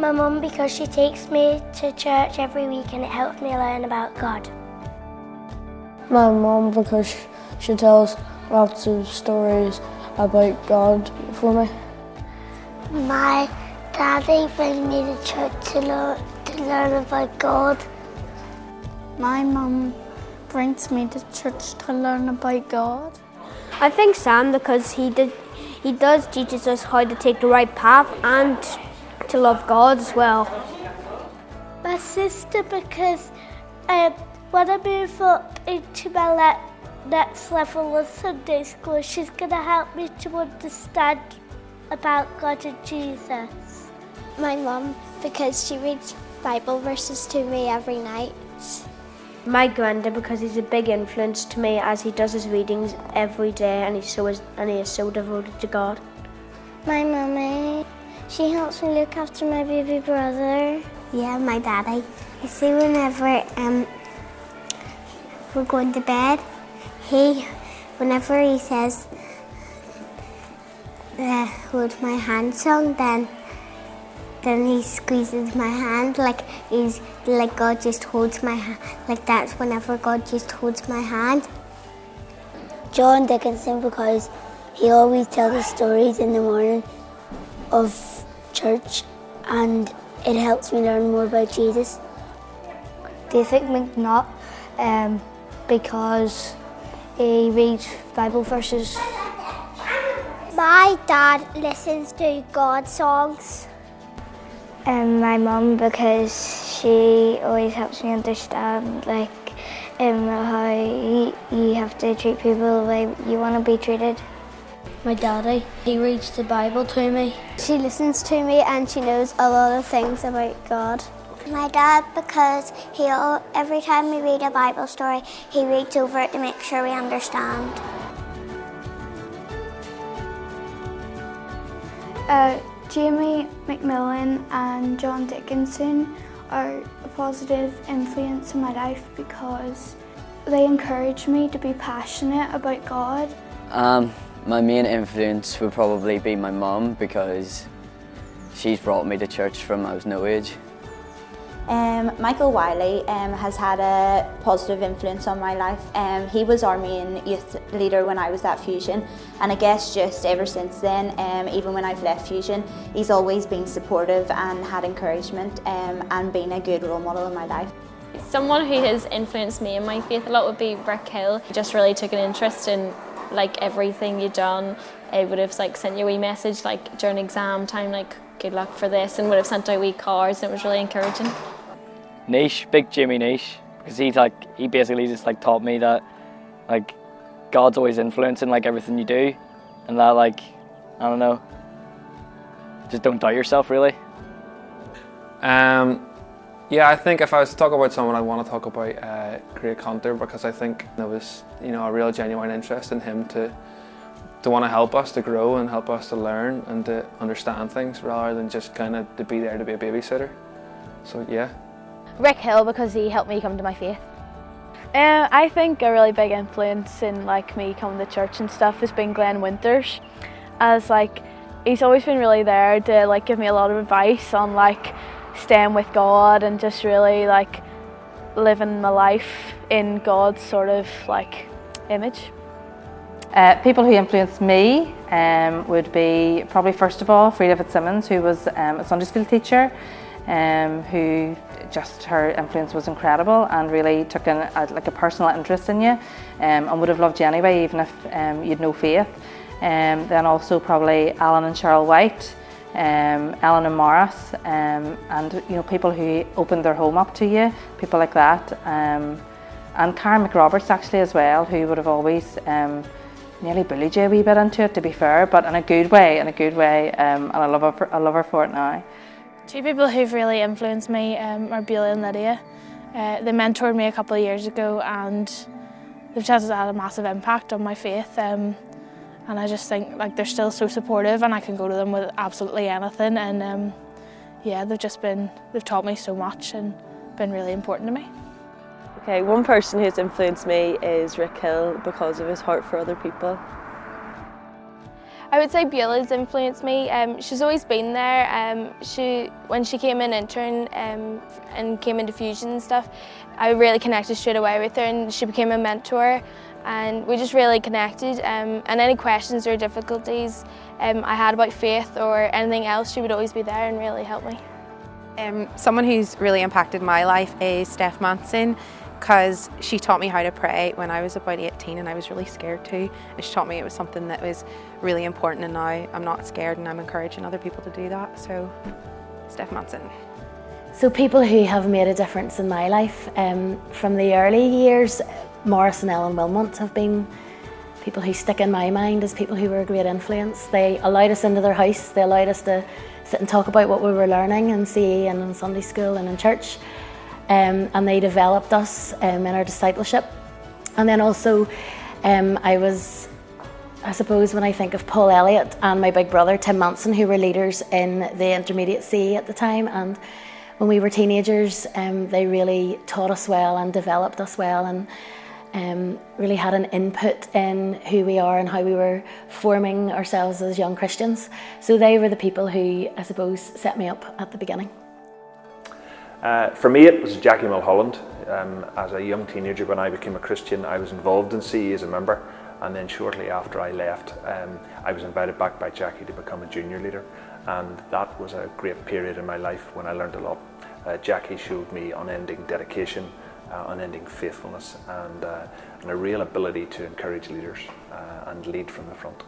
My mum, because she takes me to church every week and it helps me learn about God. My mum, because she tells lots of stories about God for me. My daddy brings me to church to learn about God. My mum brings me to church to learn about God. I think Sam, because he does teaches us how to take the right path and to love God as well. My sister, because when I move up into my next level of Sunday school, she's going to help me to understand about God and Jesus. My mum, because she reads Bible verses to me every night. My granddad, because he's a big influence to me as he does his readings every day and he is so devoted to God. My mummy, she helps me look after my baby brother. Yeah, my daddy. You see, whenever we're going to bed, whenever he says hold my hand song, then he squeezes my hand like God just holds my hand. Like that's whenever God just holds my hand. John Dickinson, because he always tells us stories in the morning of church and it helps me learn more about Jesus. David McNutt, because he reads Bible verses. My dad listens to God songs. My mum, because she always helps me understand how you have to treat people the way you want to be treated. My daddy, he reads the Bible to me. She listens to me and she knows a lot of things about God. My dad, because every time we read a Bible story, he reads over it to make sure we understand. Jamie McMillan and John Dickinson are a positive influence in my life because they encourage me to be passionate about God. My main influence would probably be my mum, because she's brought me to church from I was no age. Michael Wiley has had a positive influence on my life. He was our main youth leader when I was at Fusion, and I guess just ever since then, even when I've left Fusion, he's always been supportive and had encouragement and been a good role model in my life. Someone who has influenced me in my faith a lot would be Rick Hill. He just really took an interest in everything you'd done. He would have sent you a wee message during exam time, good luck for this, and would have sent out wee cards, and it was really encouraging. Nish, big Jimmy Nish, because he basically just taught me that God's always influencing everything you do, and that I don't know, just don't doubt yourself really. Yeah, I think if I was to talk about someone, I'd want to talk about Craig Hunter, because I think there was a real genuine interest in him to want to help us to grow and help us to learn and to understand things rather than just kind of to be there to be a babysitter. So yeah. Rick Hill, because he helped me come to my faith. I think a really big influence in me coming to church and stuff has been Glenn Winters, as he's always been really there to give me a lot of advice on staying with God and just really living my life in God's sort of image. People who influenced me would be probably first of all Frida Fitzsimmons, who was a Sunday school teacher, who just her influence was incredible and really took a personal interest in you, and would have loved you anyway even if you'd no faith. Then also probably Alan and Cheryl White, Ellen and Morris, and people who opened their home up to you, people like that, and Karen McRoberts actually as well, who would have always nearly bullied you a wee bit into it, to be fair, but in a good way, and I love her for it now. Two people who've really influenced me are Beulah and Lydia. They mentored me a couple of years ago, and they've just had a massive impact on my faith. And I just think they're still so supportive, and I can go to them with absolutely anything. And yeah, they've taught me so much and been really important to me. Okay, one person who's influenced me is Rick Hill because of his heart for other people. I would say Beulah's influenced me. She's always been there. When she came in intern and came into Fusion and stuff, I really connected straight away with her, and she became a mentor, and we just really connected. And any questions or difficulties I had about faith or anything else, she would always be there and really help me. Someone who's really impacted my life is Steph Manson, because she taught me how to pray when I was about 18 and I was really scared too. And she taught me it was something that was really important, and now I'm not scared and I'm encouraging other people to do that. So, Steph Manson. So people who have made a difference in my life, from the early years, Morris and Ellen Wilmot have been people who stick in my mind as people who were a great influence. They allowed us into their house, they allowed us to sit and talk about what we were learning in CE and in Sunday school and in church. And they developed us in our discipleship. And then also I suppose when I think of Paul Elliott and my big brother Tim Manson, who were leaders in the intermediate CE at the time, and when we were teenagers, they really taught us well and developed us well, and really had an input in who we are and how we were forming ourselves as young Christians. So they were the people who, I suppose, set me up at the beginning. For me, it was Jackie Mulholland. As a young teenager, when I became a Christian, I was involved in CE as a member, and then shortly after I left, I was invited back by Jackie to become a junior leader, and that was a great period in my life when I learned a lot. Jackie showed me unending dedication, unending faithfulness, and a real ability to encourage leaders and lead from the front.